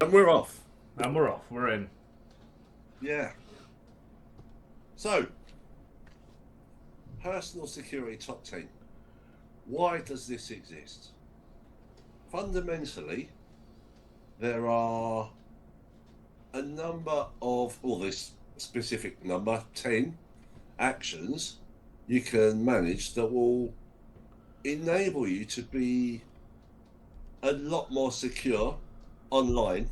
And we're off. And we're off. We're in. Yeah. So, personal security top 10. Why does this exist? Fundamentally, there are a number of, or this specific number, 10 actions you can manage that will enable you to be a lot more secure online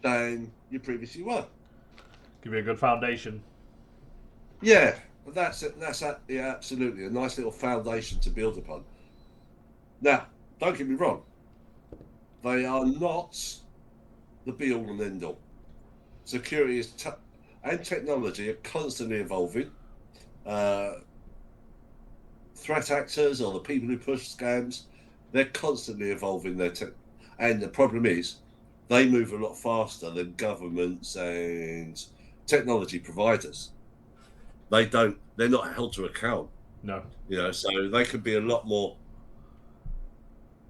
than you previously were. Give you a good foundation. Yeah, that's it. Yeah, absolutely a nice little foundation to build upon. Now, don't get me wrong; they are not the be-all and end-all. Security and technology are constantly evolving. Uh, Threat actors or the people who push scams, they're constantly evolving their tech. And the problem is, they move a lot faster than governments and technology providers. They're not held to account. No. So they can be a lot more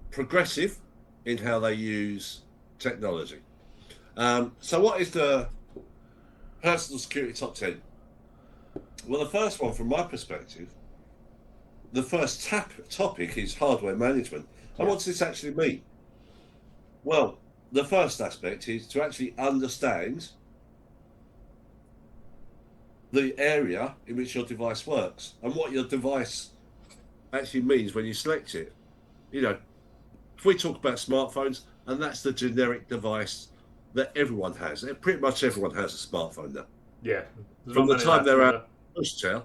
progressive in how they use technology. So what is the personal security top 10? Well, the first one from my perspective, the first topic is hardware management. And what does this actually mean? Well, the first aspect is to actually understand the area in which your device works and what your device actually means when you select it. If we talk about smartphones, and that's the generic device that everyone has. Pretty much everyone has a smartphone now. Yeah. From the time they're out of a pushchair,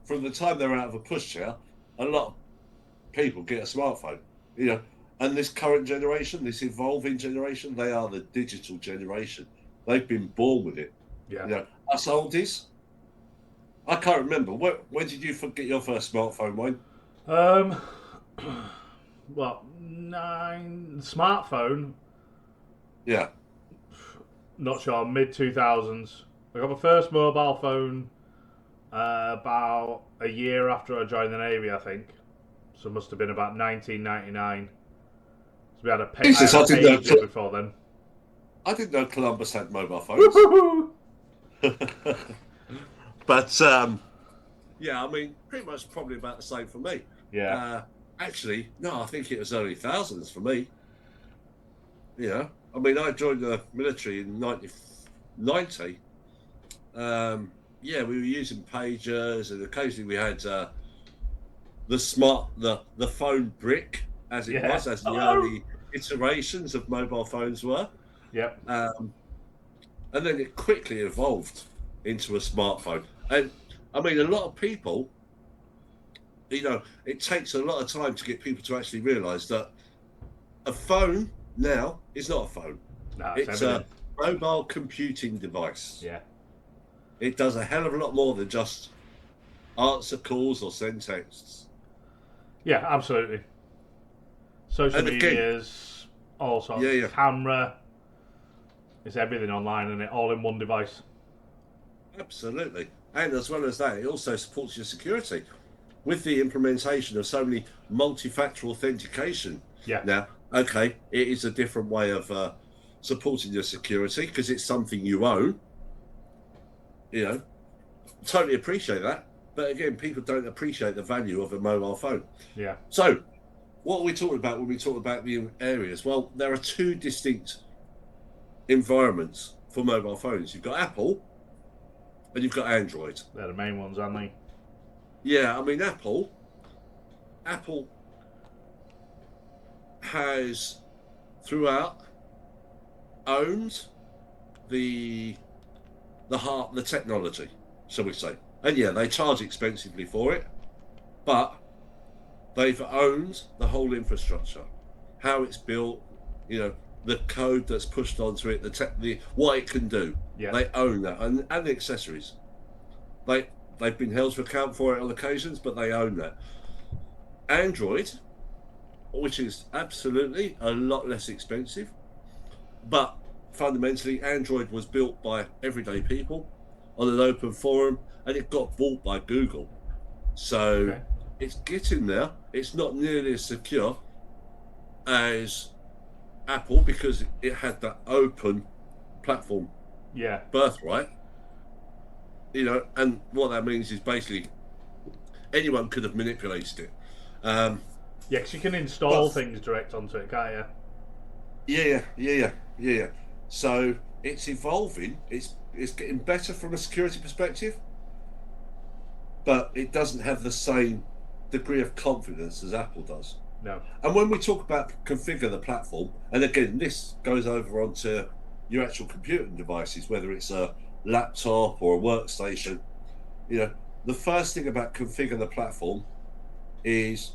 from the time they're out of a pushchair, a lot of people get a smartphone. And this current generation, this evolving generation, they are the digital generation. They've been born with it. Yeah. Us oldies, I can't remember. When did you get your first smartphone, Wayne? Well, 9 smartphone. Yeah. Not sure. Mid 2000s. I got my first mobile phone about a year after I joined the Navy, I think. So it must have been about 1999. So we had a pager before then. I didn't know Columbus had mobile phones. But yeah, I mean, pretty much probably about the same for me. Yeah. Actually, no, I think it was early thousands for me. I mean, I joined the military in 1990. Yeah, we were using pagers, and occasionally we had the phone brick, as it was, as the early iterations of mobile phones were. Yep. And then it quickly evolved into a smartphone. And I mean, a lot of people, it takes a lot of time to get people to actually realise that a phone now is not a phone. No, it's a mobile computing device. Yeah. It does a hell of a lot more than just answer calls or send texts. Yeah, absolutely. Social medias, all sorts of camera. It's everything online and it all in one device. Absolutely. And as well as that, it also supports your security with the implementation of so many multi-factor authentication. Yeah. Now, okay, it is a different way of supporting your security because it's something you own. Totally appreciate that. But again, people don't appreciate the value of a mobile phone. Yeah. So, what are we talking about when we talk about the areas? Well, there are two distinct environments for mobile phones. You've got Apple and you've got Android. They're the main ones, aren't they? Yeah, I mean, Apple has throughout owned the technology, shall we say. And yeah, they charge expensively for it, but they've owned the whole infrastructure, how it's built, the code that's pushed onto it, the what it can do. Yeah. They own that, and the accessories. They've been held to account for it on occasions, but they own that. Android, which is absolutely a lot less expensive, but fundamentally, Android was built by everyday people on an open forum, and it got bought by Google. So it's getting there. It's not nearly as secure as Apple, because it had that open platform Yeah. birthright, and what that means is basically anyone could have manipulated it. Yeah, because you can install But things direct onto it, can't you? yeah. So it's evolving. It's getting better from a security perspective, but it doesn't have the same degree of confidence as Apple does. No. And when we talk about configure the platform, and again, this goes over onto your actual computing devices, whether it's a laptop or a workstation, the first thing about configure the platform is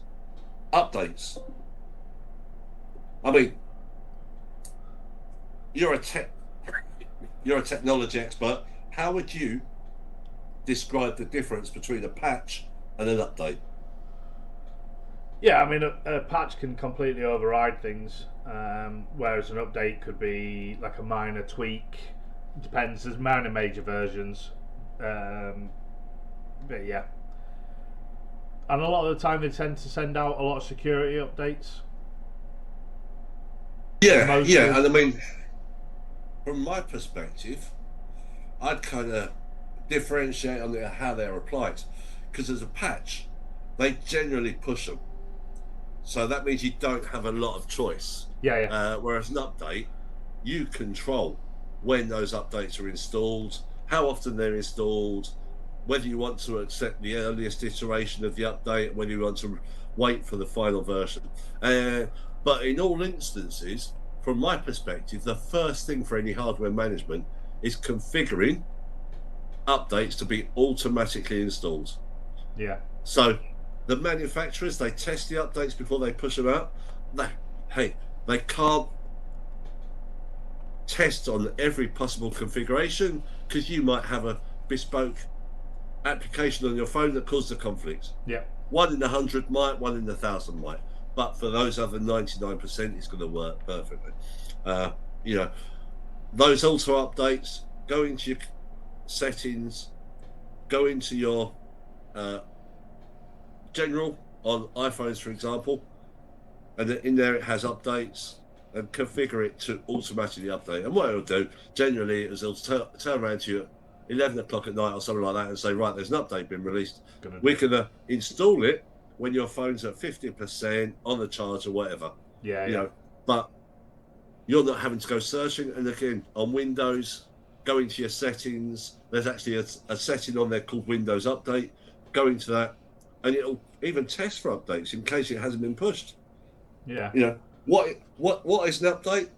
updates. I mean, you're a technology expert. How would you describe the difference between a patch and an update? Yeah, I mean, a patch can completely override things, whereas an update could be like a minor tweak. Depends. There's minor, major versions, but yeah. And a lot of the time, they tend to send out a lot of security updates. Yeah, Mostly. and I mean, from my perspective, I'd kind of differentiate on how they're applied, because as a patch, they generally push them, so that means you don't have a lot of choice. Yeah. Whereas an update, you control when those updates are installed, how often they're installed, whether you want to accept the earliest iteration of the update, whether you want to wait for the final version. But in all instances, from my perspective, the first thing for any hardware management is configuring updates to be automatically installed. Yeah. So the manufacturers, they test the updates before they push them out. They can't test on every possible configuration, because you might have a bespoke application on your phone that causes a conflict. Yeah. 1 in 100 might, 1 in 1,000 might, but for those other 99%, it's going to work perfectly. Those auto updates, go into your settings, go into your general on iPhones, for example, and in there it has updates, and configure it to automatically update. And what it'll do generally is it'll turn around to you at 11 o'clock at night or something like that and say, right, there's an update been released. We're going to install it when your phone's at 50% on the charge or whatever. Yeah. But you're not having to go searching. And again, on Windows, go into your settings. There's actually a setting on there called Windows Update. Go into that, and it'll even test for updates in case it hasn't been pushed. Yeah. What is an update?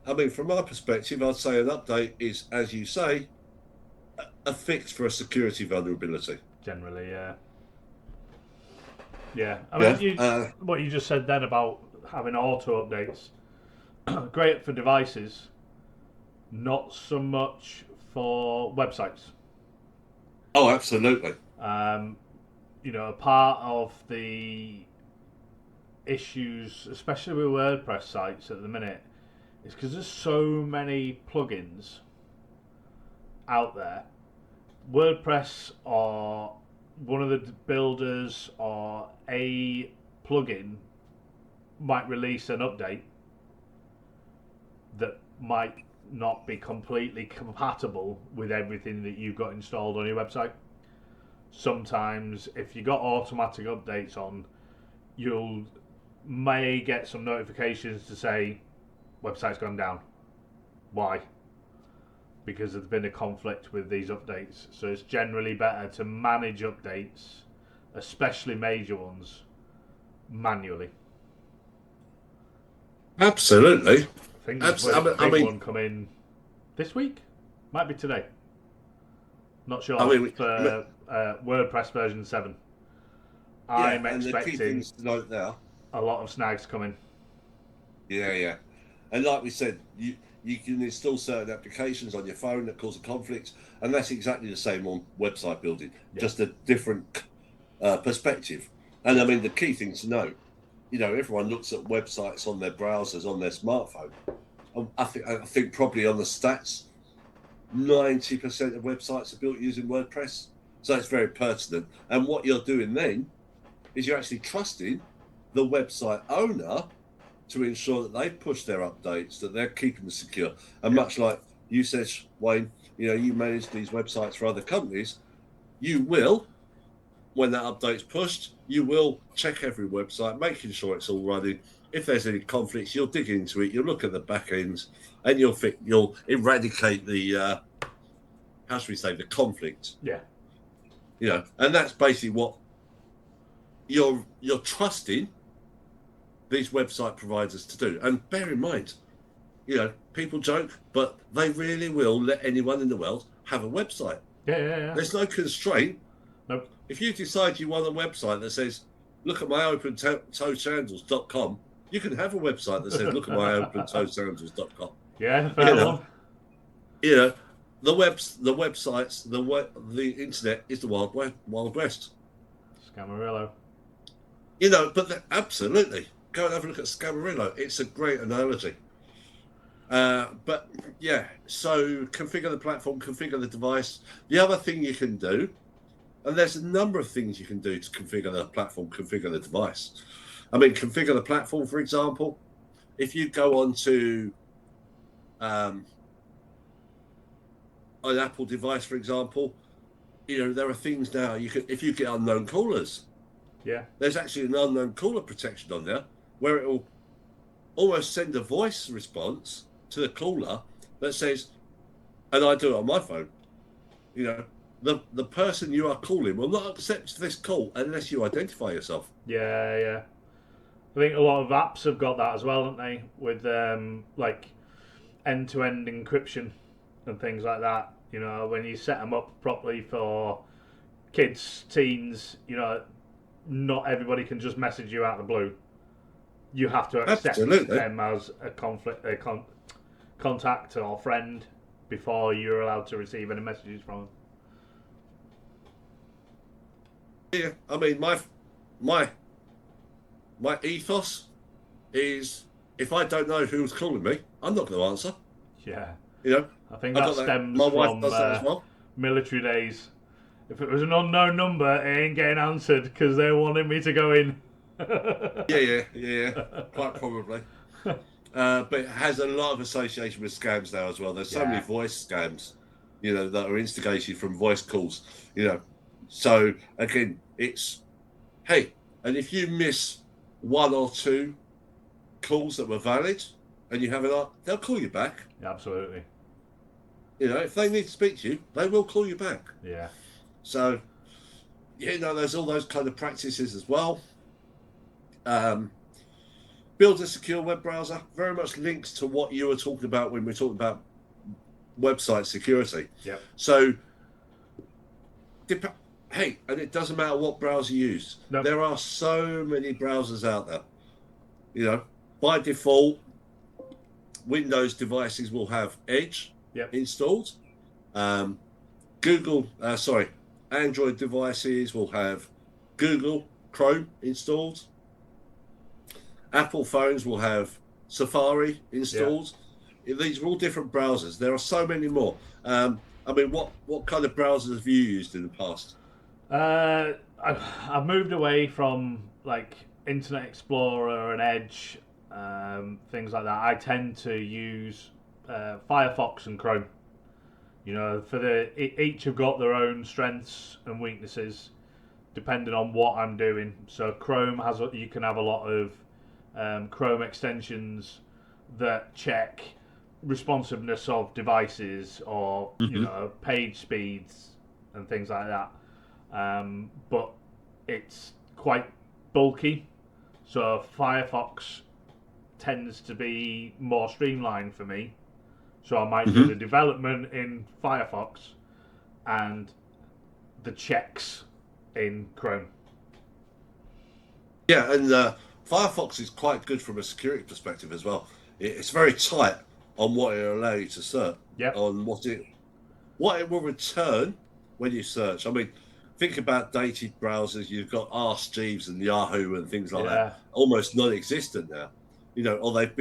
I mean, from my perspective, I'd say an update is, as you say, a fix for a security vulnerability. Generally, yeah. Yeah. I mean, what you just said then about having auto updates, great for devices, not so much for websites. Oh, absolutely. A part of the issues, especially with WordPress sites at the minute, is because there's so many plugins out there. WordPress or one of the builders or a plugin might release an update that might not be completely compatible with everything that you've got installed on your website. Sometimes if you got automatic updates on, you'll may get some notifications to say website's gone down. Why? Because there's been a conflict with these updates. So it's generally better to manage updates, especially major ones, manually. Absolutely. I think there's a big one coming this week. Might be today. Not sure. For WordPress version 7. I'm expecting to note now, a lot of snags coming. Yeah. And like we said, you can install certain applications on your phone that cause a conflict, and that's exactly the same on website building, just a different perspective. And I mean, the key thing to note, everyone looks at websites on their browsers, on their smartphone. I think probably on the stats, 90% of websites are built using WordPress. So it's very pertinent. And what you're doing then is you're actually trusting the website owner to ensure that they push their updates, that they're keeping them secure. And much like you said, Wayne, you manage these websites for other companies, you will, when that update's pushed, you will check every website, making sure it's all running. If there's any conflicts, you'll dig into it, you'll look at the back ends, and you'll eradicate the how should we say, the conflict. Yeah. And that's basically what you're trusting these website providers to do. And bear in mind, people joke, but they really will let anyone in the world have a website. Yeah. There's no constraint. Nope. If you decide you want a website that says, look at my opentoesandals.com, you can have a website that says, look at my opentoesandals.com. Yeah, fair one. The websites, the internet is the Wild West. Scam.Rangers. But absolutely. Go and have a look at Scam.Rangers. It's a great analogy. But yeah, so configure the platform, configure the device. The other thing you can do, and there's a number of things you can do to configure the platform, configure the device. I mean, configure the platform, for example. If you go on to an Apple device, for example, there are things now if you get unknown callers. Yeah. There's actually an unknown caller protection on there where it will almost send a voice response to the caller that says, and I do it on my phone, the person you are calling will not accept this call unless you identify yourself. Yeah. I think a lot of apps have got that as well, haven't they? With like end-to-end encryption and things like that. When you set them up properly for kids, teens, not everybody can just message you out of the blue. You have to accept them as a contact or friend before you're allowed to receive any messages from them. Yeah, I mean, my ethos is if I don't know who's calling me, I'm not going to answer. Yeah. I think that stems from military days. If it was an unknown number, it ain't getting answered because they wanted me to go in. yeah, quite probably. But it has a lot of association with scams now as well. There's so many voice scams, that are instigated from voice calls, So again, it's, hey, and if you miss one or two calls that were valid and you have they'll call you back. Yeah, absolutely. If they need to speak to you, they will call you back. Yeah. So, there's all those kind of practices as well. Build a secure web browser. Very much links to what you were talking about when we talked about website security. Yep. So, hey, and it doesn't matter what browser you use. Nope. There are so many browsers out there. By default, Windows devices will have Edge installed. Android devices will have Google Chrome installed. Apple phones will have Safari installed. These are all different browsers. There are so many more. I mean, what kind of browsers have you used in the past? I've moved away from like Internet Explorer and Edge, things like that. I tend to use Firefox and Chrome. Each have got their own strengths and weaknesses, depending on what I'm doing. So Chrome you can have a lot of Chrome extensions that check responsiveness of devices or page speeds and things like that. But it's quite bulky, so Firefox tends to be more streamlined for me. So I might do the development in Firefox and the checks in Chrome. Yeah, and Firefox is quite good from a security perspective as well. It's very tight on what it will allow you to search, on what it will return when you search. I mean, think about dated browsers. You've got Ask Jeeves and Yahoo and things like that, almost non-existent now. Or they've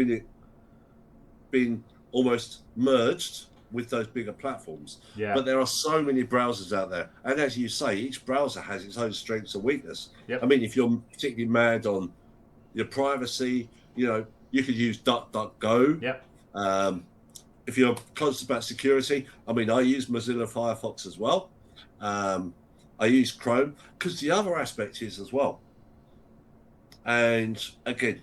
been almost merged with those bigger platforms. Yeah. But there are so many browsers out there, and as you say, each browser has its own strengths and weakness. Yep. I mean, if you're particularly mad on your privacy, You could use DuckDuckGo. Yep. If you're conscious about security, I mean, I use Mozilla Firefox as well. I use Chrome because the other aspect is as well. And again,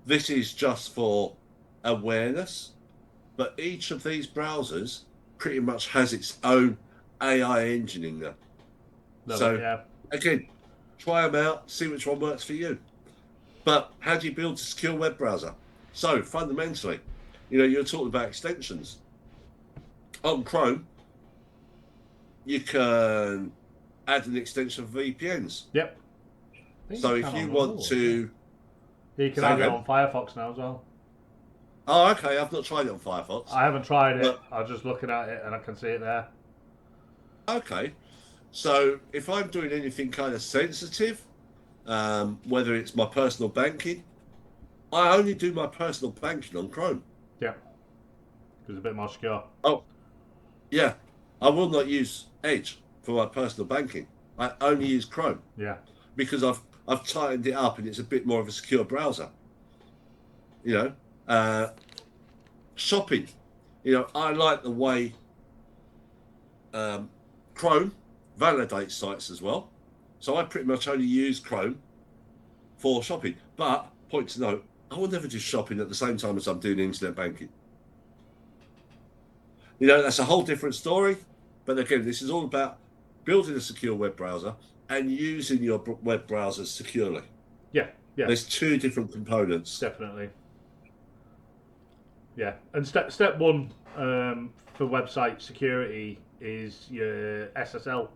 this is just for awareness, but each of these browsers pretty much has its own AI engine in there. Again, try them out, see which one works for you. But how do you build a secure web browser? So fundamentally, you're talking about extensions. On Chrome, you can add an extension for VPNs. Yep. So if you want to... You can add it on Firefox now as well. Oh, okay. I've not tried it on Firefox. I haven't tried it. I was just looking at it and I can see it there. Okay. So if I'm doing anything kind of sensitive, whether it's my personal banking, I only do my personal banking on Chrome. Yeah. Because it's a bit more secure. Oh, yeah. I will not use Edge for my personal banking. I only use Chrome. Yeah. Because I've tightened it up and it's a bit more of a secure browser. Shopping. I like the way Chrome validates sites as well. So I pretty much only use Chrome for shopping. But, point to note, I will never do shopping at the same time as I'm doing internet banking. That's a whole different story. But again, this is all about building a secure web browser and using your web browser securely. Yeah. There's two different components. Definitely. Yeah. And step one for website security is your SSL.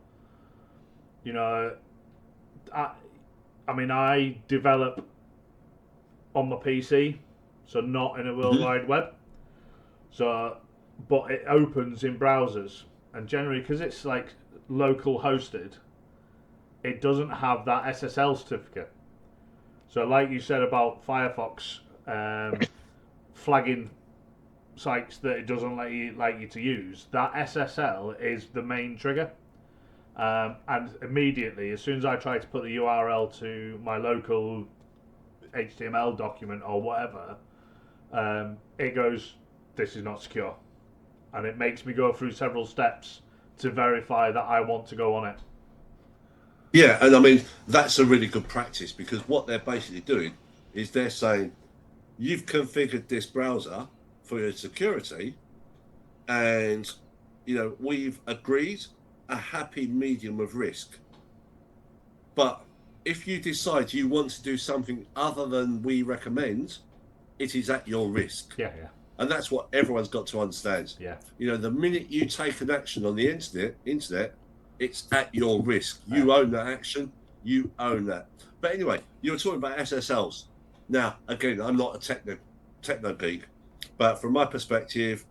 I develop on my PC, so not in a World Wide Web. So, but it opens in browsers, and generally because it's like local hosted, it doesn't have that SSL certificate. So, like you said about Firefox flagging sites that it doesn't like you to use, that SSL is the main trigger. And immediately, as soon as I try to put the URL to my local HTML document or whatever, it goes, this is not secure. And it makes me go through several steps to verify that I want to go on it. Yeah, and I mean, that's a really good practice because what they're basically doing is they're saying, you've configured this browser for your security and, we've agreed a happy medium of risk. But if you decide you want to do something other than we recommend, it is at your risk. Yeah. And that's what everyone's got to understand. Yeah. The minute you take an action on the internet, it's at your risk. You own that action. You own that. But anyway, you were talking about SSLs. Now, again, I'm not a techno geek, but from my perspective,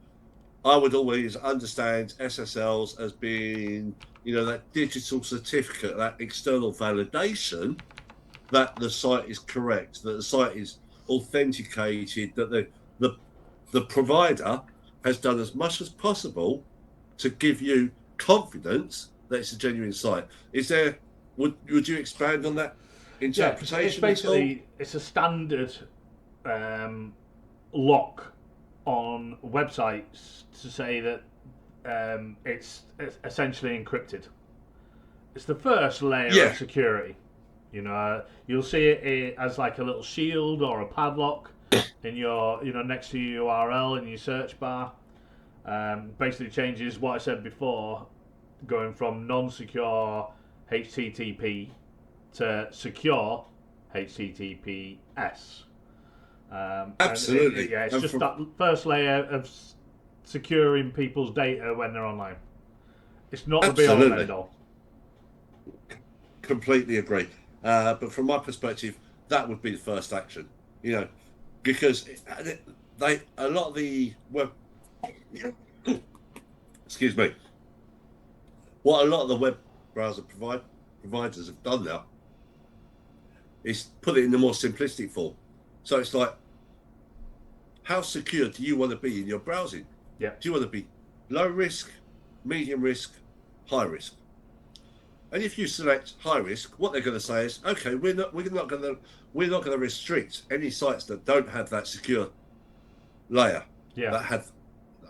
I would always understand SSLs as being, that digital certificate, that external validation that the site is correct, that the site is authenticated, that the provider has done as much as possible to give you confidence that it's a genuine site. Would you expand on that interpretation? Yeah, it's basically it's a standard lock on websites to say that it's essentially encrypted. It's the first layer of security. You'll see it as like a little shield or a padlock in your, next to your URL in your search bar. Basically changes what I said before, going from non-secure HTTP to secure HTTPS. Absolutely. It's just that first layer of securing people's data when they're online. It's not the be-all and end-all. Completely agree. But from my perspective, that would be the first action. Because a lot of the web, excuse me, what a lot of the web browser providers have done now is put it in the more simplistic form. So it's like, how secure do you want to be in your browsing? Yeah. Do you want to be low risk, medium risk, high risk? And if you select high risk, what they're going to say is, okay, we're not going to restrict any sites that don't have that secure layer that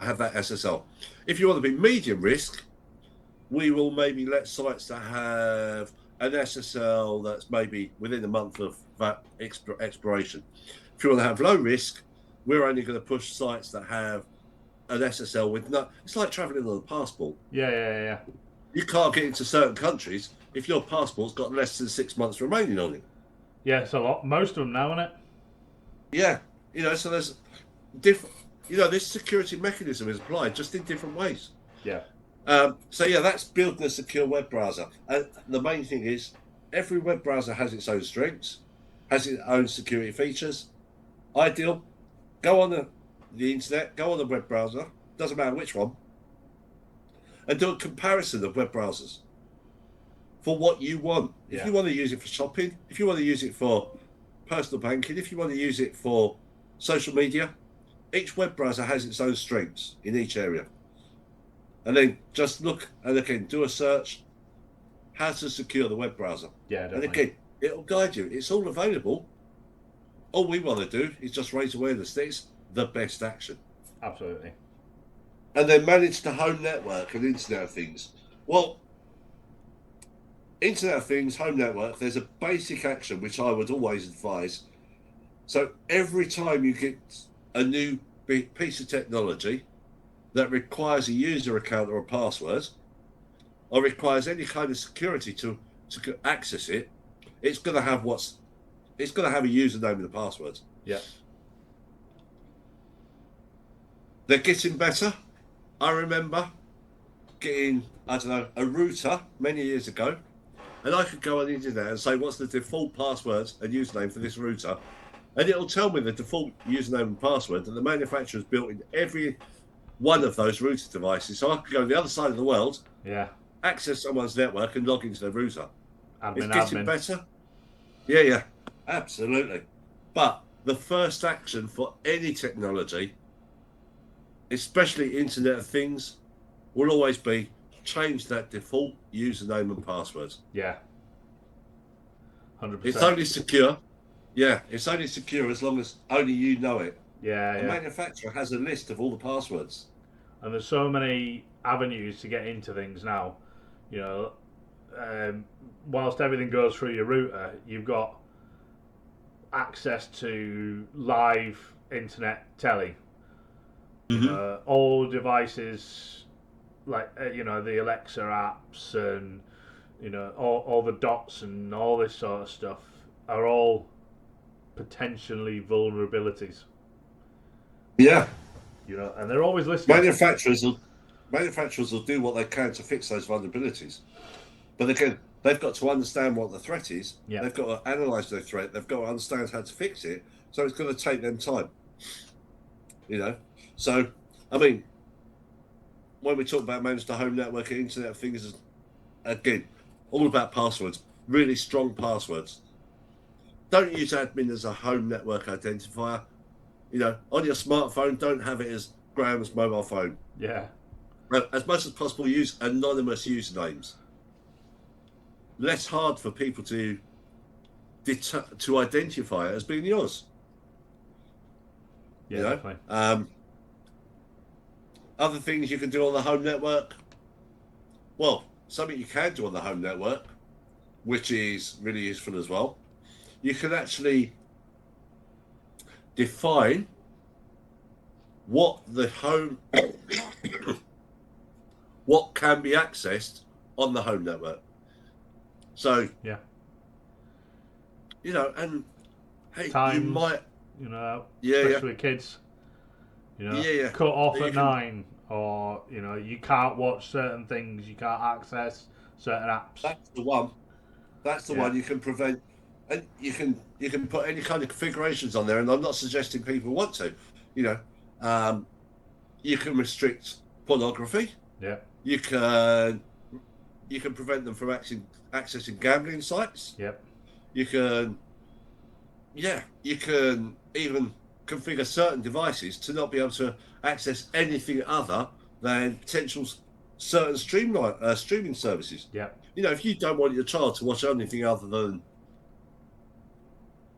have that SSL. If you want to be medium risk, we will maybe let sites that have an SSL that's maybe within a month of that expiration. If you want to have low risk, we're only going to push sites that have an SSL with no. It's like traveling on a passport. Yeah. You can't get into certain countries if your passport's got less than 6 months remaining on it. Yeah, it's a lot. Most of them now, isn't it? Yeah, so there's different. This security mechanism is applied just in different ways. Yeah. So that's building a secure web browser. And the main thing is, every web browser has its own strengths, has its own security features. Ideal, go on the internet, go on the web browser, doesn't matter which one, and do a comparison of web browsers for what you want. Yeah. If you want to use it for shopping, if you want to use it for personal banking, if you want to use it for social media, each web browser has its own strengths in each area. And then just look and again do a search, how to secure the web browser. Yeah, definitely. And again, it'll guide you. It's all available. All we want to do is just raise awareness that it's the best action. Absolutely. And then manage the home network and Internet of Things. Well, Internet of Things, home network, there's a basic action which I would always advise. So every time you get a new piece of technology that requires a user account or a password, or requires any kind of security to access it, it's going to have a username and a password. Yeah. They're getting better. I remember getting, a router many years ago, and I could go on the internet and say, what's the default passwords and username for this router? And it'll tell me the default username and password that the manufacturer's built in every one of those router devices. So I could go to the other side of the world, access someone's network and log into their router. It's getting better. Yeah, absolutely. But the first action for any technology, especially Internet of Things, will always be change that default username and password. Yeah. 100%. It's only secure. Yeah, it's only secure as long as only you know it. Yeah, The manufacturer has a list of all the passwords. And there's so many avenues to get into things now. Whilst everything goes through your router, you've got access to live internet telly. All devices like the Alexa apps and all the dots and all this sort of stuff are all potentially vulnerabilities. Yeah. And they're always listening. Manufacturers will do what they can to fix those vulnerabilities. But again, they've got to understand what the threat is. Yeah. They've got to analyse their threat. They've got to understand how to fix it. So it's going to take them time. So, I mean, when we talk about managed the home network and Internet of Things, again, all about passwords, really strong passwords. Don't use admin as a home network identifier. On your smartphone, don't have it as Graham's mobile phone. Yeah. As much as possible, use anonymous usernames. Less hard for people to identify it as being yours. Yeah, definitely. Other things you can do on the home network. Well, something you can do on the home network, which is really useful as well. You can actually define what the home, what can be accessed on the home network. So, yeah, and hey, times, you might, especially with kids, cut off at 9, or you can't watch certain things, you can't access certain apps. That's the one. That's the one you can prevent. And you can put any kind of configurations on there, and I'm not suggesting people want to. You can restrict pornography. Yeah. You can prevent them from accessing gambling sites. Yep. You can even configure certain devices to not be able to access anything other than potential certain streaming services. Yep. if you don't want your child to watch anything other than,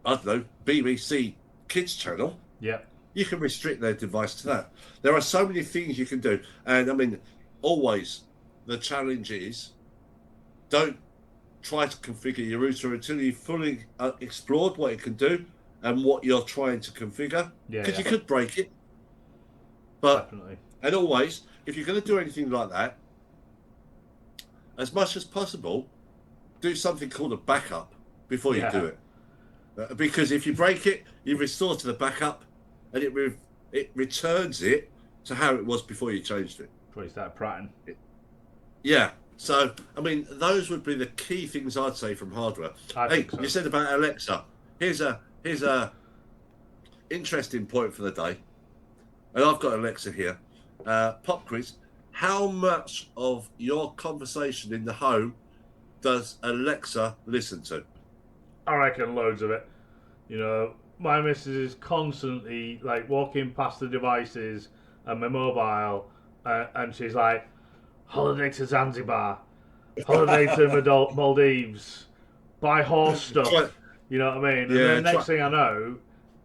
I don't know, BBC Kids channel, Yeah. you can restrict their device to that. There are so many things you can do. And I mean, always the challenge is don't try to configure your router until you've fully explored what it can do and what you're trying to configure. Yeah. Because Yeah. you could break it. But, Definitely. and always, if you're going to do anything like that, as much as possible, do something called a backup before you do it. Because if you break it, you restore to the backup, and it returns it to how it was before you changed it. Before you start prattling. Yeah. So, I mean, those would be the key things I'd say from hardware. I think so. You said about Alexa. Here's a interesting point for the day, and I've got Alexa here. Pop quiz: how much of your conversation in the home does Alexa listen to? I reckon loads of it. My missus is constantly like walking past the devices and my mobile, and she's like, "Holiday to Zanzibar, holiday to Maldives, buy horse stuff." You know what I mean? And then next thing I know,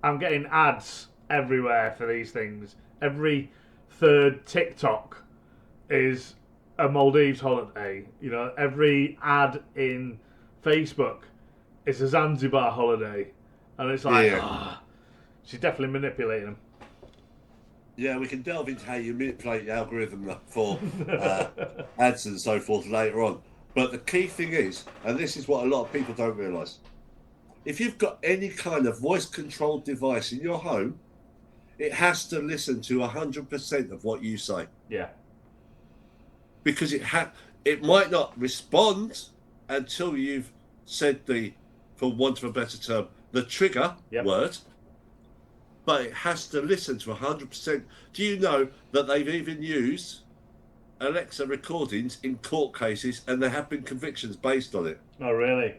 I'm getting ads everywhere for these things. Every third TikTok is a Maldives holiday. Every ad in Facebook is a Zanzibar holiday. And it's like, she's definitely manipulating them. Yeah, we can delve into how you manipulate the algorithm for ads and so forth later on. But the key thing is, and this is what a lot of people don't realise, if you've got any kind of voice-controlled device in your home, it has to listen to 100% of what you say. Yeah. Because it might not respond until you've said for want of a better term, the trigger word, but it has to listen to 100%. Do you know that they've even used Alexa recordings in court cases and there have been convictions based on it? Oh, really?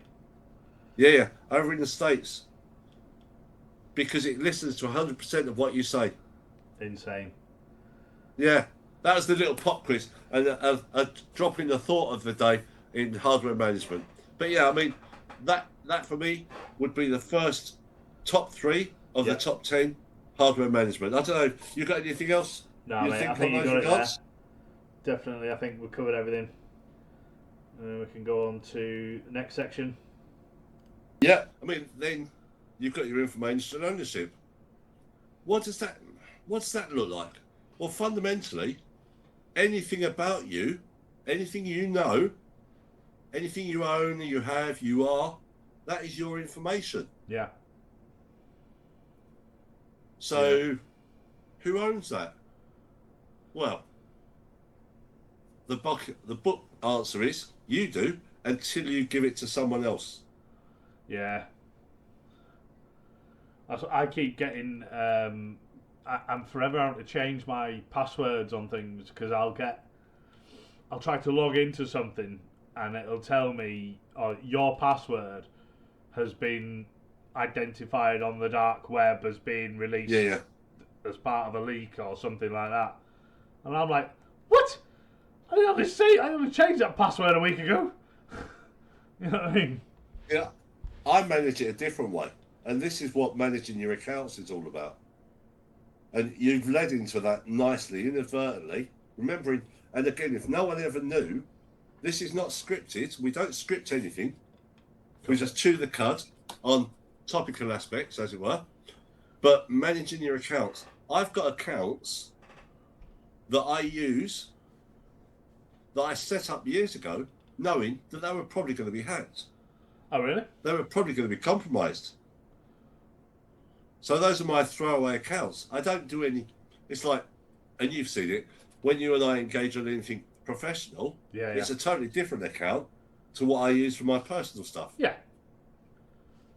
Yeah, over in the States. Because it listens to 100% of what you say. Insane. Yeah, that was the little pop quiz and a drop in the thought of the day in hardware management. But yeah, I mean, that for me would be the first top 3 of the top 10 hardware management. I don't know, you got anything else? No, mate, I think you got it there. Definitely, I think we've covered everything. And then we can go on to the next section. Yeah, I mean, then you've got your information ownership. What does that look like? Well, fundamentally, anything about you, anything you know, anything you own, you have, you are, that is your information. Yeah. So, who owns that? Well, the book answer is you do until you give it to someone else. Yeah. I keep getting. I'm forever having to change my passwords on things because I'll try to log into something and it'll tell me, your password has been identified on the dark web as being released as part of a leak or something like that. And I'm like, what? I only changed that password a week ago. You know what I mean? Yeah, I manage it a different way, and this is what managing your accounts is all about. And you've led into that nicely, inadvertently, remembering. And again, if no one ever knew, this is not scripted. We don't script anything. We just chew the cud on topical aspects, as it were. But managing your accounts, I've got accounts that I use that I set up years ago, knowing that they were probably going to be hacked. Oh, really? They were probably going to be compromised. So those are my throwaway accounts. I don't do any. It's like, and you've seen it, when you and I engage on anything professional, it's a totally different account to what I use for my personal stuff. Yeah.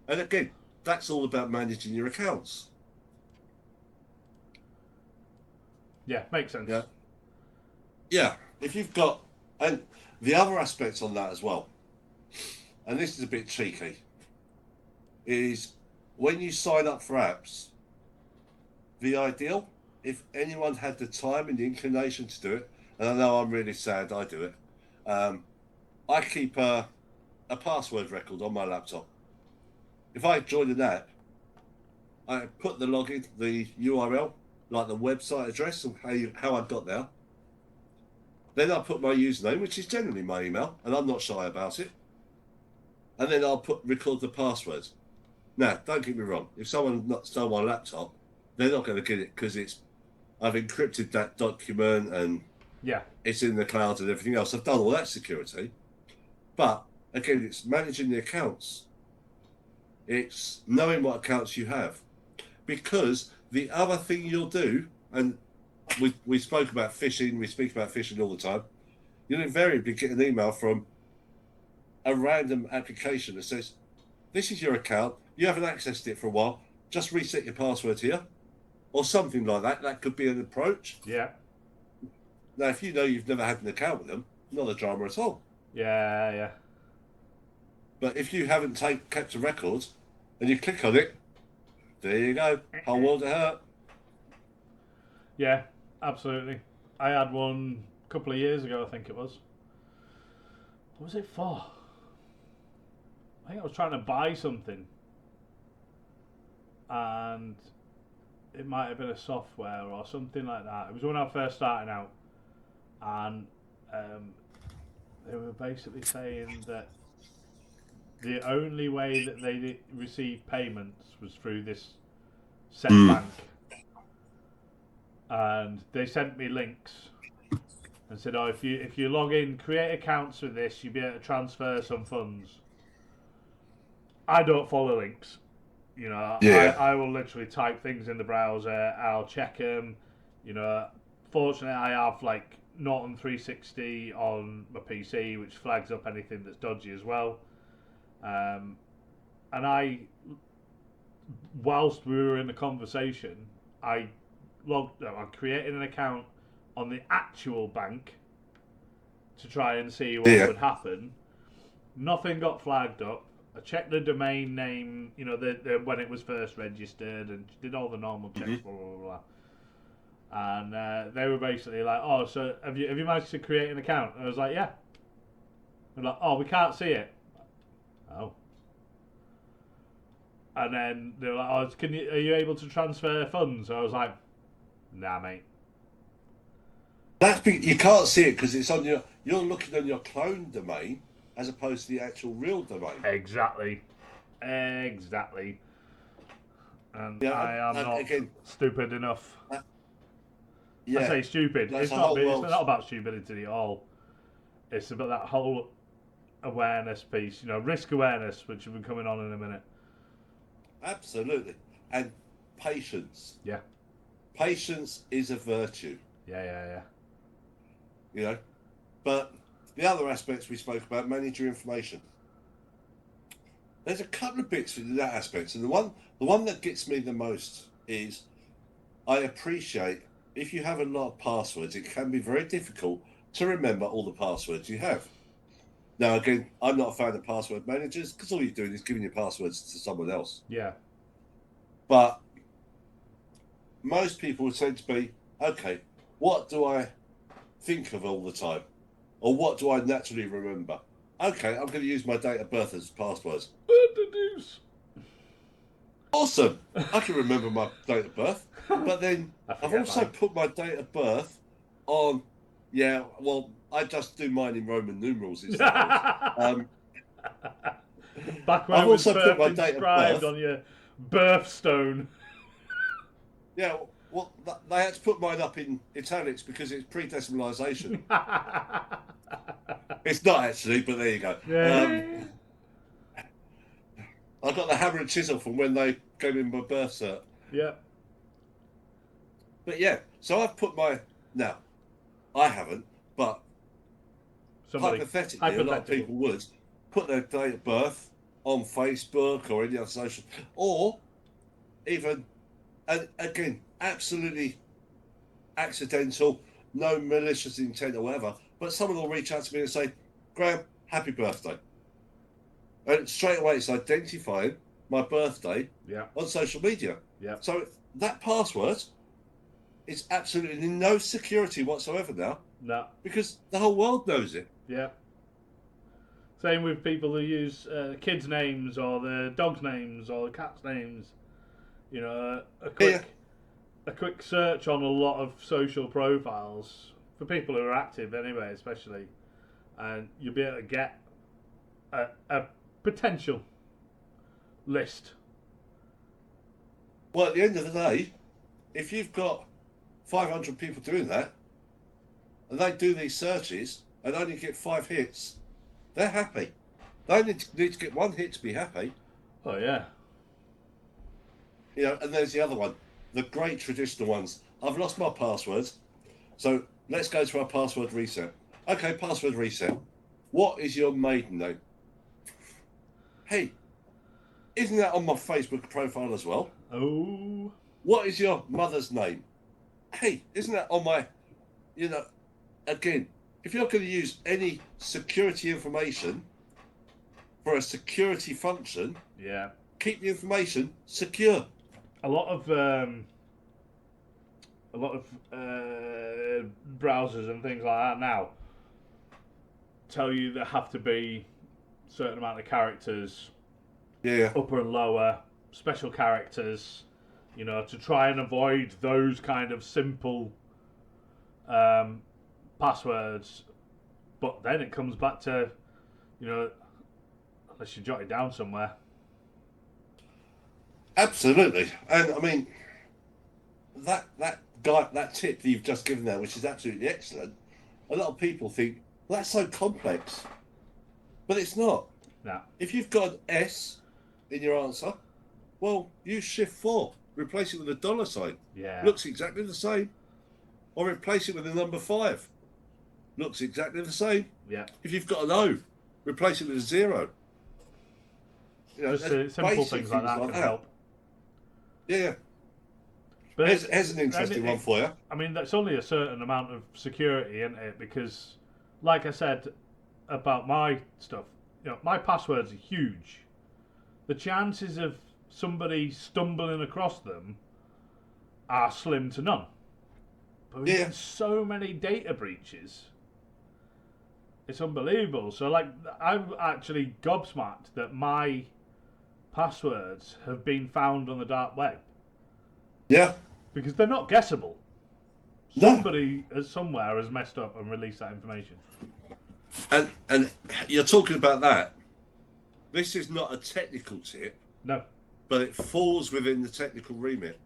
And again, that's all about managing your accounts. Yeah, makes sense. Yeah, if you've got, and the other aspects on that as well, and this is a bit cheeky, is when you sign up for apps, the ideal, if anyone had the time and the inclination to do it, and I know I'm really sad I do it, I keep a password record on my laptop. If I join an app, I put the login, the URL, like the website address and how I got there. Then I put my username, which is generally my email, and I'm not shy about it. And then I'll record the password. Now, don't get me wrong. If someone stole my laptop, they're not going to get it because I've encrypted that document and Yeah. it's in the cloud and everything else. I've done all that security. But again, it's managing the accounts. It's knowing what accounts you have. Because the other thing you'll do, and we spoke about phishing, we speak about phishing all the time, you'll invariably get an email from a random application that says, this is your account, you haven't accessed it for a while, just reset your password here, or something like that. That could be an approach. Yeah. Now, if you know you've never had an account with them, not a drama at all. Yeah, yeah. But if you haven't kept a record and you click on it, there you go. Whole world to hurt. Yeah, absolutely. I had one a couple of years ago, I think it was. What was it for? I think I was trying to buy something. And it might have been a software or something like that. It was when I was first starting out. And they were basically saying that the only way that they received payments was through this set bank. And they sent me links and said, "Oh, if you log in, create accounts with this, you'll be able to transfer some funds." I don't follow links. You know, Yeah. I will literally type things in the browser. I'll check them. You know, fortunately, I have like Norton 360 on my PC, which flags up anything that's dodgy as well. And whilst we were in the conversation, I created an account on the actual bank to try and see what would happen. Nothing got flagged up. I checked the domain name, you know, when it was first registered, and did all the normal checks, blah blah blah. And they were basically like, "Oh, so have you managed to create an account?" And I was like, "Yeah." They're like, "Oh, we can't see it." Oh. And then they were like, "Oh, are you able to transfer funds?" I was like, "Nah, mate." You can't see it because it's on you're looking on your clone domain as opposed to the actual real domain. Exactly. And yeah, I am not stupid enough. Yeah, I say stupid. It's not about stupidity at all. It's about that whole awareness piece, you know, risk awareness, which will be coming on in a minute. Absolutely. And patience. Yeah. Patience is a virtue. Yeah. You know, but the other aspects we spoke about, manage your information. There's a couple of bits in that aspect, and the one that gets me the most is I appreciate if you have a lot of passwords, it can be very difficult to remember all the passwords you have. Now, again, I'm not a fan of password managers because all you're doing is giving your passwords to someone else. Yeah. But most people tend to be, okay, what do I think of all the time? Or what do I naturally remember? Okay, I'm going to use my date of birth as passwords. Awesome! I can remember my date of birth. But then I've also put my date of birth on, I just do mine in Roman numerals instead. Back when I've also put my date of birth on your birthstone. Yeah, well, they had to put mine up in italics because it's pre-decimalisation. It's not actually, but there you go. Yeah. I got the hammer and chisel from when they gave me my birth cert. Yeah. But yeah, so I've put now, I haven't, but hypothetically, a lot of people would put their date of birth on Facebook or any other social, or even, and again, absolutely accidental, no malicious intent or whatever, but someone will reach out to me and say, "Graham, happy birthday." And straight away it's identifying my birthday on social media. Yeah. So that password is absolutely no security whatsoever now. No. Because the whole world knows it. Yeah. Same with people who use kids' names or the dogs' names or the cats' names. You know, a quick search on a lot of social profiles for people who are active anyway, especially, and you'll be able to get a potential list. Well, at the end of the day, if you've got 500 people doing that, and they do these searches and only get 5 hits, they're happy. They need to get 1 hit to be happy. Oh yeah. You know, and there's the other one, the great traditional ones. I've lost my passwords, so let's go to our password reset. Okay, password reset. What is your maiden name? Hey, isn't that on my Facebook profile as well? Oh. What is your mother's name? Hey, isn't that on my, you know, again, if you're going to use any security information for a security function, Yeah. keep the information secure. A lot of browsers and things like that now tell you there have to be a certain amount of characters, Yeah. upper and lower, special characters, you know, to try and avoid those kind of simple passwords. But then it comes back to, you know, unless you jot it down somewhere. Absolutely. And I mean, that tip that you've just given there, which is absolutely excellent, a lot of people think, well, that's so complex. But it's not. No. If you've got an S in your answer, well, use Shift 4. Replace it with a dollar sign. Yeah. Looks exactly the same. Or replace it with a number 5. Looks exactly the same. Yeah. If you've got an O, replace it with a 0. You know, just simple things like that can help. Yeah. But here's an interesting one for you. I mean, that's only a certain amount of security, isn't it? Because, like I said about my stuff, you know, my passwords are huge. The chances of somebody stumbling across them are slim to none. But we've got so many data breaches. It's unbelievable. So, like, I'm actually gobsmacked that my passwords have been found on the dark web. Yeah. Because they're not guessable. Somebody somewhere has messed up and released that information. And you're talking about that. This is not a technical tip. No. But it falls within the technical remit.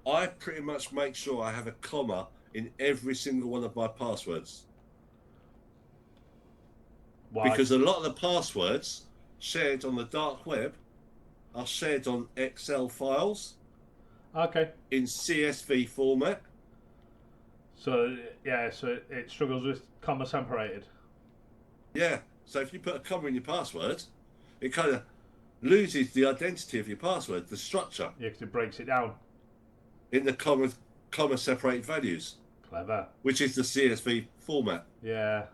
I pretty much make sure I have a comma in every single one of my passwords. Why? Because a lot of the passwords shared on the dark web are shared on Excel files. Okay. In CSV format. So, yeah, so it struggles with comma separated. Yeah, so if you put a comma in your password, it kind of loses the identity of your password, the structure. Yeah, because it breaks it down. In the comma separated values. Clever. Which is the CSV format. Yeah.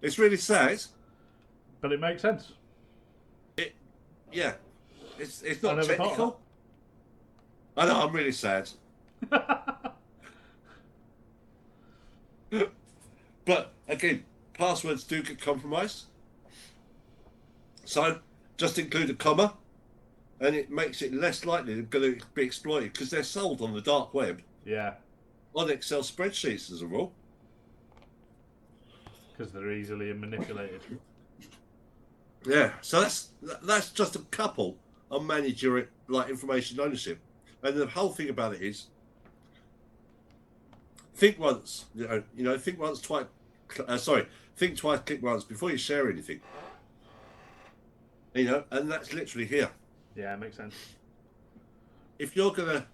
It's really sad. But it makes sense. Yeah. It's not technical. I know, I'm really sad. But again, passwords do get compromised. So just include a comma and it makes it less likely they're going to be exploited because they're sold on the dark web. Yeah. On Excel spreadsheets as a rule. Because they're easily manipulated. Yeah, so that's just a couple of managerial information ownership. And the whole thing about it is, think once, think once, twice. Think twice, click once before you share anything. And that's literally here. Yeah, it makes sense. If you're gonna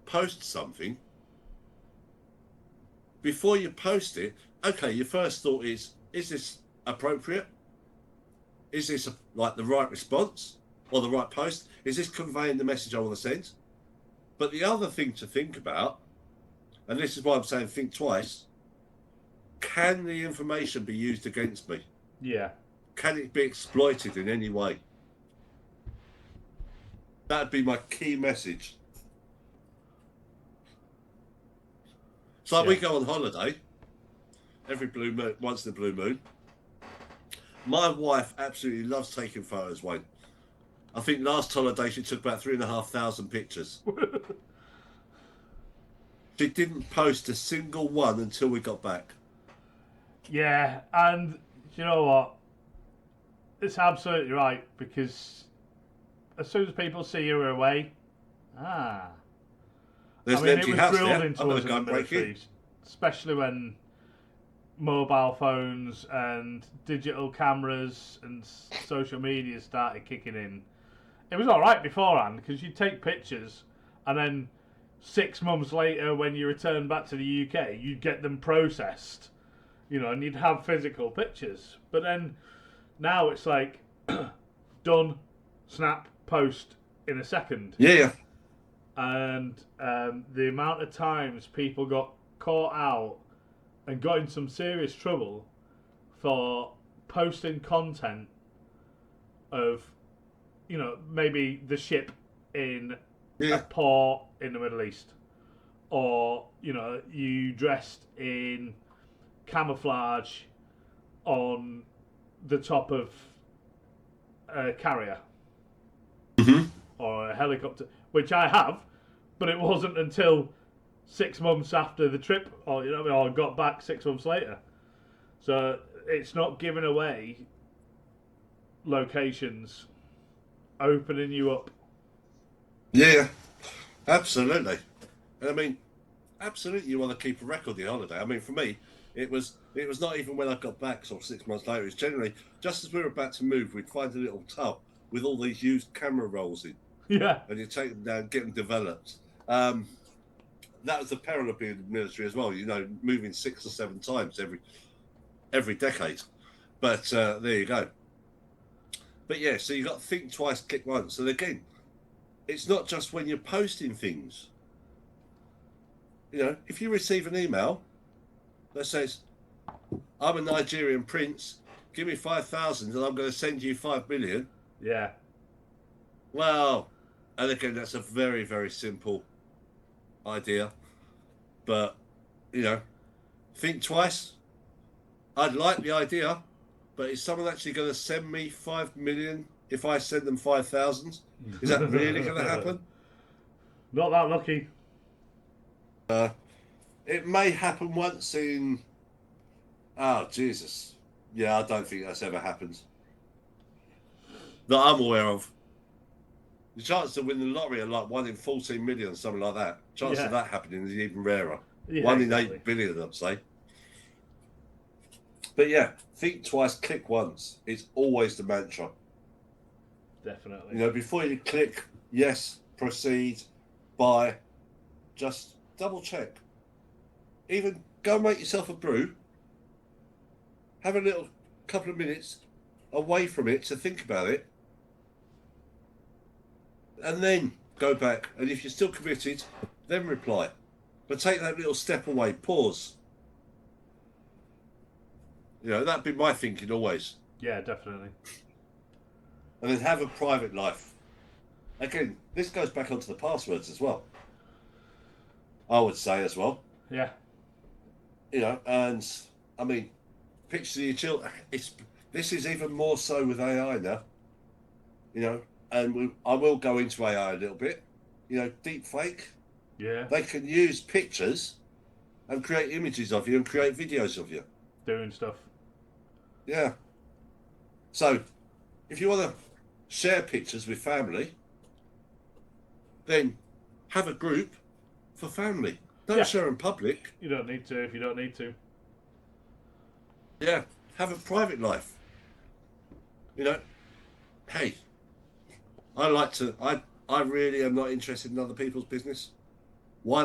post something, before you post it, okay, your first thought is this appropriate? Is this the right response or the right post? Is this conveying the message I want to send? But the other thing to think about, and this is why I'm saying think twice, can the information be used against me? Yeah. Can it be exploited in any way? That'd be my key message. So we go on holiday every blue moon, once in a blue moon. My wife absolutely loves taking photos, Wayne. I think last holiday she took about 3,500 pictures. She didn't post a single one until we got back. Yeah, and you know what? It's absolutely right, because as soon as people see you were away, I There's an mean, it empty was house drilled there. into I'm going us to in go the and break in. military, especially when mobile phones and digital cameras and social media started kicking in. It was all right beforehand, because you'd take pictures, and then 6 months later, when you return back to the UK, you'd get them processed, and you'd have physical pictures. But then now it's like done, snap, post in a second. Yeah. And the amount of times people got caught out and got in some serious trouble for posting content of, maybe the ship in a Yeah. port in the Middle East, or you dressed in camouflage on the top of a carrier Mm-hmm. or a helicopter, which I have, but it wasn't until 6 months after the trip, or got back 6 months later. So it's not giving away locations, opening you up. Yeah. Absolutely. And I mean, absolutely, you want to keep a record of your holiday. I mean, for me, it was not even when I got back, sort of 6 months later. It's generally just as we were about to move, we'd find a little tub with all these used camera rolls in, Yeah, and you take them down, get them developed. That was the peril of being in the military as well. Moving 6 or 7 times every decade. But there you go. But yeah, so you got to think twice, click once. And again, it's not just when you're posting things. If you receive an email that says, "I'm a Nigerian prince, give me 5,000 and I'm going to send you 5 million." yeah, Well, and again, that's a very, very simple idea. But, think twice. I'd like the idea, but is someone actually going to send me 5 million if I send them 5,000? Is that really going to happen? not that lucky. It may happen once in. Oh, Jesus. Yeah, I don't think that's ever happened. That I'm aware of. The chance to win the lottery are like 1 in 14 million, something like that. Chance of that happening is even rarer. Yeah, 1 in exactly. 8 billion, I'd say. But yeah, think twice, click once. It's always the mantra. Definitely. Before you click, yes, proceed, buy, just double check. Even go and make yourself a brew. Have a little couple of minutes away from it to think about it. And then go back. And if you're still committed, then reply. But take that little step away, pause. That'd be my thinking always. Yeah, definitely. And then have a private life. Again, this goes back onto the passwords as well. I would say as well. Yeah. And I mean, pictures of your children. This is even more so with AI now. And I will go into AI a little bit. Deep fake. Yeah. They can use pictures and create images of you and create videos of you. Doing stuff. Yeah. So, if you want to share pictures with family, then have a group for family. Don't share in public. You don't need to if you don't need to. Yeah. Have a private life. Hey, I really am not interested in other people's business. Why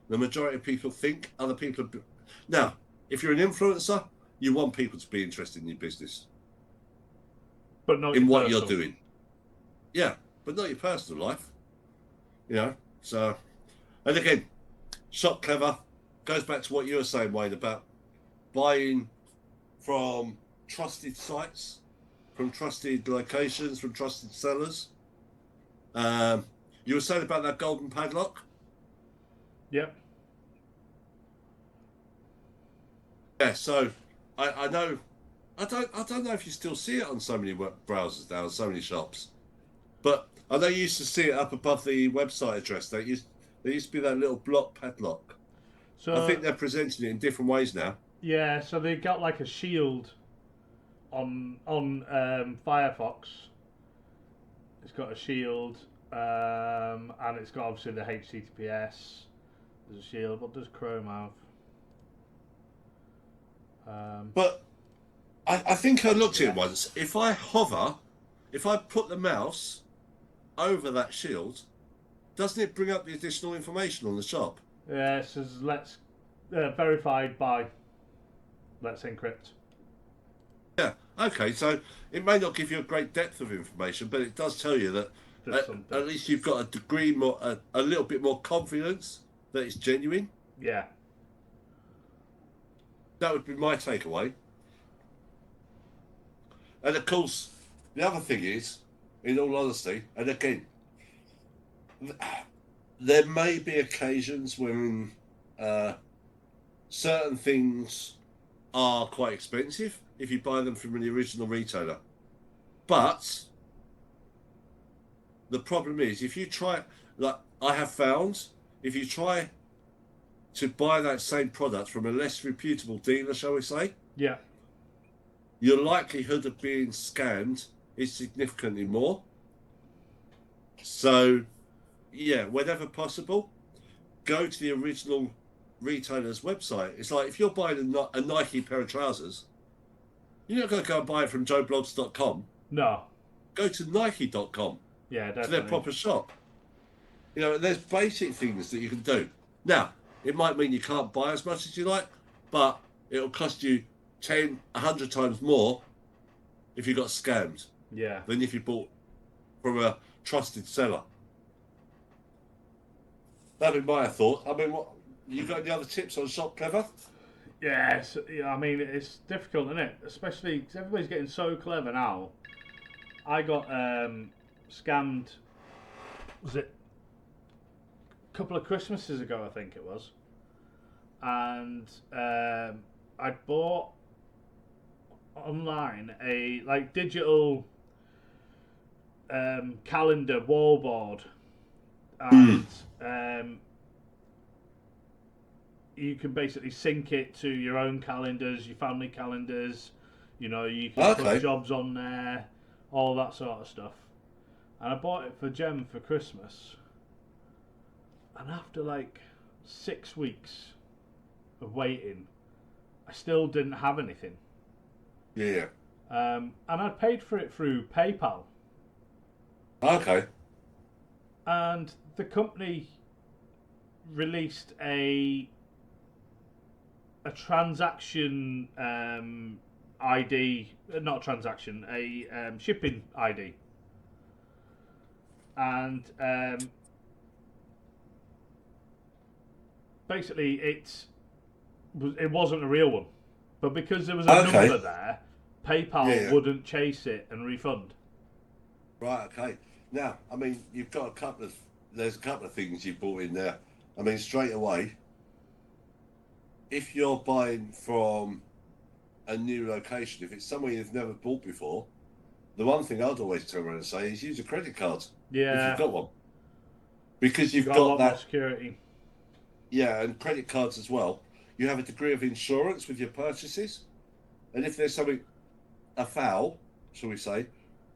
the majority of people think other people are. Now, if you're an influencer, you want people to be interested in your business. But not in your what personal. you're doing. Yeah, but not your personal life. So, and again, shop clever goes back to what you were saying, Wayne, about buying from trusted sites, from trusted locations, from trusted sellers. You were saying about that golden padlock? Yep. Yeah, so I know I don't know if you still see it on so many web browsers now, so many shops. But I know you used to see it up above the website address. There used to be that little block padlock. I So think they're presenting it in different ways now. yeah, so they got like a shield on Firefox. It's got a shield, and it's got obviously the HTTPS. There's a shield. What does Chrome have? But I think I looked at it Yes. once. If I hover, if I put the mouse over that shield, doesn't it bring up the additional information on the shop? Yeah, it says let's verified by Let's Encrypt. Yeah. Okay. So it may not give you a great depth of information, but it does tell you that There's something. at least you've got a degree more, a little bit more confidence that it's genuine. Yeah. That would be my takeaway. And of course, the other thing is, in all honesty, and again, there may be occasions when certain things are quite expensive if you buy them from the original retailer. But the problem is, if you try, like I have found, if you try to buy that same product from a less reputable dealer, shall we say, Yeah. your likelihood of being scammed is significantly more. So, yeah, whenever possible, go to the original retailer's website. It's like if you're buying a Nike pair of trousers, you're not going to go and buy it from joeblogs.com. No. Go to nike.com, Yeah, to definitely. their proper shop. You know, there's basic things that you can do. Now, it might mean you can't buy as much as you like, but it'll cost you 10, 100 times more if you got scammed Yeah. than if you bought from a trusted seller. That'd be my thought. I mean, what you got any other tips on Shop Clever? Yes. Yeah, I mean, it's difficult, isn't it? Especially because everybody's getting so clever now. I got scammed. Was it a couple of Christmases ago? I think it was. And I bought online a like digital calendar wall board, and you can basically sync it to your own calendars, your family calendars. You know, you can Okay. put jobs on there, all that sort of stuff. And I bought it for Jem for Christmas. And after like 6 weeks of waiting, I still didn't have anything. Yeah. And I paid for it through PayPal. Okay. And the company released a transaction ID, not transaction, a shipping ID, and basically it wasn't a real one, but because there was a Okay. number there, PayPal Yeah. wouldn't chase it and refund. Right. Okay. Now, I mean, there's a couple of things you bought in there. I mean, straight away, if you're buying from a new location, if it's somewhere you've never bought before, the one thing I'd always turn around and say is use a credit card if Yeah, you've got one, because you've got a lot got more that. security. Yeah, and credit cards as well. You have a degree of insurance with your purchases, and if there's something afoul, shall we say,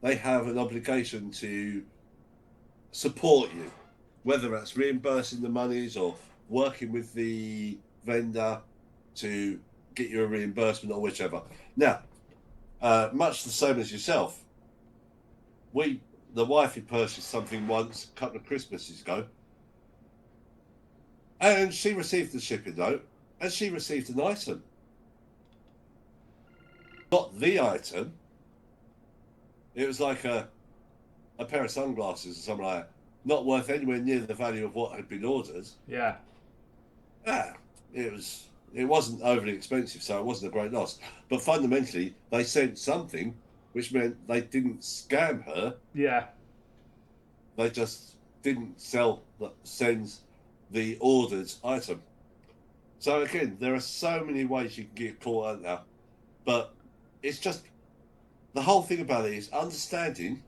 they have an obligation to support you, whether that's reimbursing the monies or working with the vendor to get you a reimbursement or whichever. Now, much the same as yourself, the wifey purchased something once a couple of Christmases ago, and she received the shipping note, and she received an item. Not the item. It was like a pair of sunglasses or something like that. Not worth anywhere near the value of what had been ordered. Yeah, Ah, it wasn't overly expensive, so it wasn't a great loss. But fundamentally, they sent something, which meant they didn't scam her. yeah, They just didn't send the ordered item. So again, there are so many ways you can get caught out there. But it's just the whole thing about it is understanding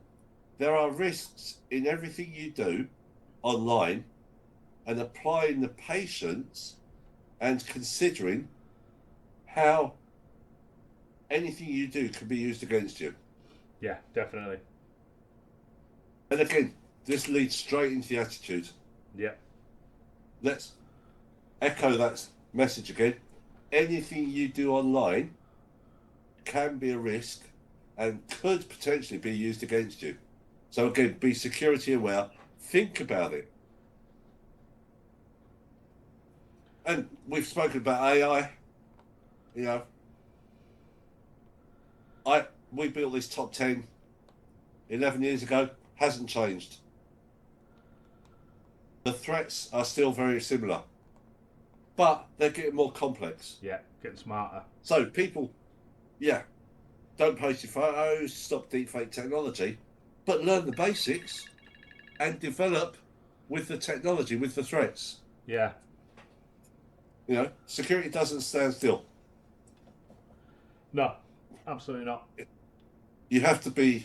there are risks in everything you do online and applying the patience and considering how anything you do can be used against you. Yeah, definitely. And again, this leads straight into the attitude. Yeah. Let's echo that message again. Anything you do online can be a risk and could potentially be used against you. So again, be security aware. Think about it. And we've spoken about AI. You know, we built this top 10 11 years ago. Hasn't changed. The threats are still very similar, but they're getting more complex. Yeah, getting smarter. So people, yeah, don't post your photos, stop deepfake technology, but learn the basics and develop with the technology, with the threats. Yeah. You know, security doesn't stand still. No, absolutely not. You have to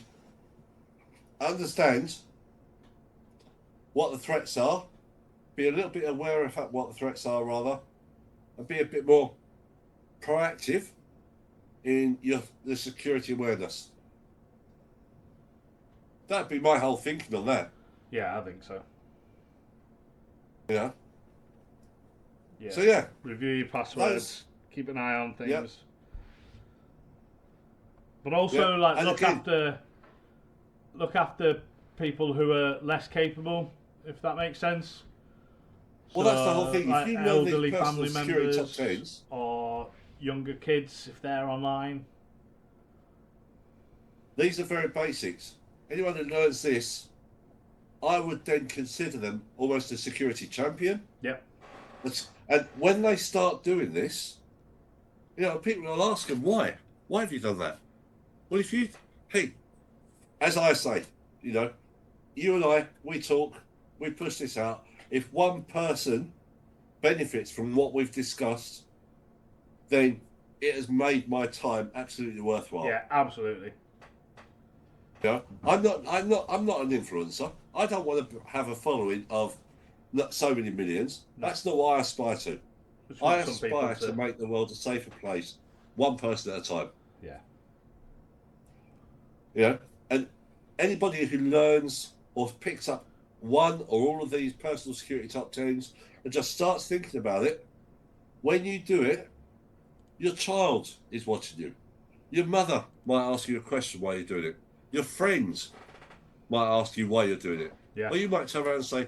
understand what the threats are, be a little bit aware of what the threats are, rather, and be a bit more proactive in the security awareness. That'd be my whole thinking on that. Yeah, I think so. Yeah. Yeah. So yeah, review your passwords. Keep an eye on things. Yep. But also, like, and look after people who are less capable, if that makes sense. Well, that's the whole thing. Like If you know these elderly personal family security top members tens, or younger kids, if they're online. these are very basics. Anyone who learns this, I would then consider them almost a security champion. Yep. And when they start doing this, you know, people will ask them, why? Why have you done that? Well, hey, as I say, you know, you and I, we talk, we push this out. If one person benefits from what we've discussed, then it has made my time absolutely worthwhile. Yeah, absolutely. You know, I'm not an influencer. I don't want to have a following of not so many millions. No. That's not what I aspire to. I aspire to make the world a safer place, one person at a time. Yeah. Yeah. And anybody who learns or picks up one or all of these personal security top tens and just starts thinking about it, when you do it, your child is watching you. Your mother might ask you a question while you're doing it. Your friends might ask you why you're doing it. Yeah. Or you might turn around and say,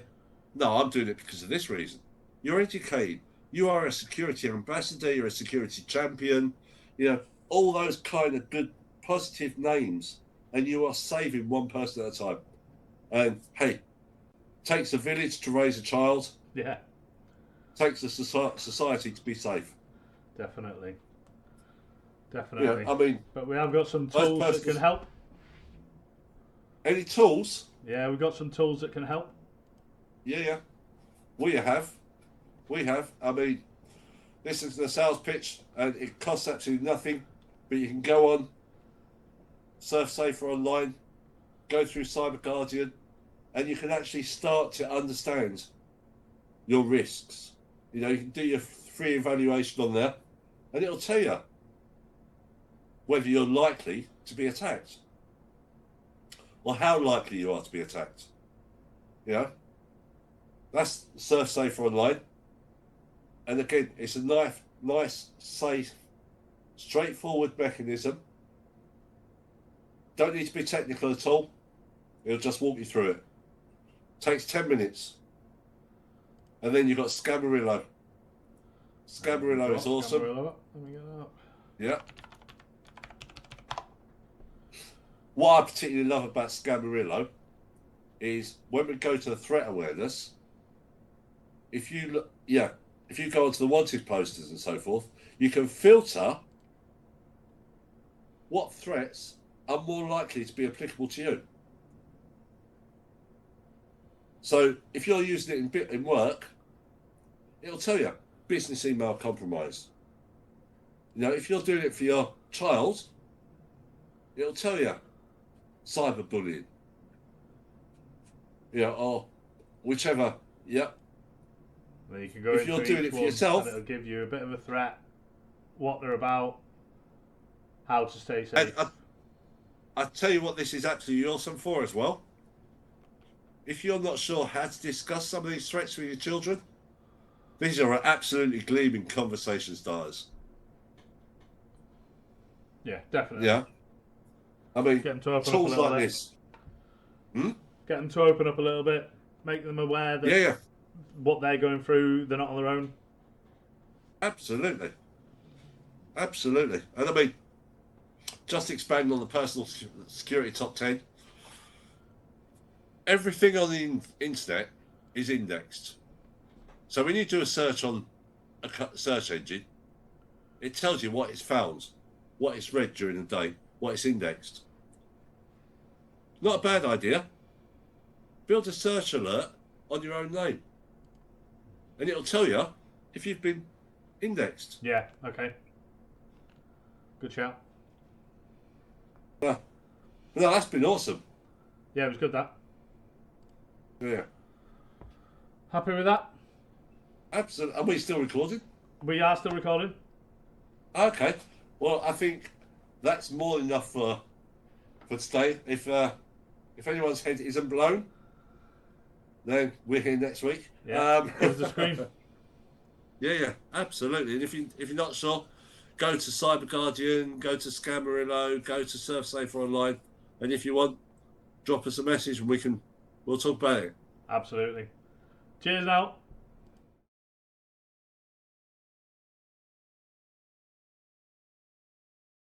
no, I'm doing it because of this reason. You're educated. You are a security ambassador. You're a security champion. You know, all those kind of good, positive names. And you are saving one person at a time. And hey, takes a village to raise a child. Yeah. Takes a society to be safe. Definitely. Definitely. Yeah, I mean, but we have got some tools that can help. Any tools? Yeah, we've got some tools that can help. Yeah. We have. I mean, this is the sales pitch, and it costs absolutely nothing. But you can go on Surf Safer online, go through Cyber Guardian, and you can actually start to understand your risks. You know, you can do your free evaluation on there, and it'll tell you whether you're likely to be attacked or how likely you are to be attacked. You know, that's Surf Safer online. And again, it's a nice, safe, straightforward mechanism. Don't need to be technical at all. It'll just walk you through it. Takes 10 minutes. And then you've got Scam.Rangers. Scam.Rangers is awesome. Let me get that up. Yeah. What I particularly love about Scam.Rangers is when we go to the threat awareness, if you go onto the wanted posters and so forth, you can filter what threats are more likely to be applicable to you. So if you're using it in work, it'll tell you business email compromise. You know, if you're doing it for your child, it'll tell you cyberbullying. Or whichever. Yep. Then you can go If into you're doing each it for one yourself, and it'll give you a bit of a threat, what they're about, how to stay and safe. I tell you what, this is actually awesome for as well. If you're not sure how to discuss some of these threats with your children, these are absolutely gleaming conversation starters. Yeah, definitely. Yeah. I mean, Get them to open up a tools little like bit. this. Hmm? Get them to open up a little bit. Make them aware that Yeah. what they're going through, they're not on their own. Absolutely. Absolutely. And I mean, just expanding on the personal security top 10, everything on the internet is indexed. So when you do a search on a search engine, it tells you what it's found, what it's read during the day, what it's indexed. Not a bad idea. Build a search alert on your own name, and it'll tell you if you've been indexed. Yeah, okay. Good shout. No, that's been awesome. Yeah, it was good, that. Yeah. Happy with that? Absolutely. Are we still recording? We are still recording. Okay. Well, I think that's more than enough for today. If anyone's head isn't blown, then we're here next week. Yeah, give us a scream. Yeah, absolutely. And if you're not sure, go to Cyber Guardian, go to Scam.Rangers, go to Surf Safer Online, and if you want, drop us a message and we'll talk about it. Absolutely. Cheers now.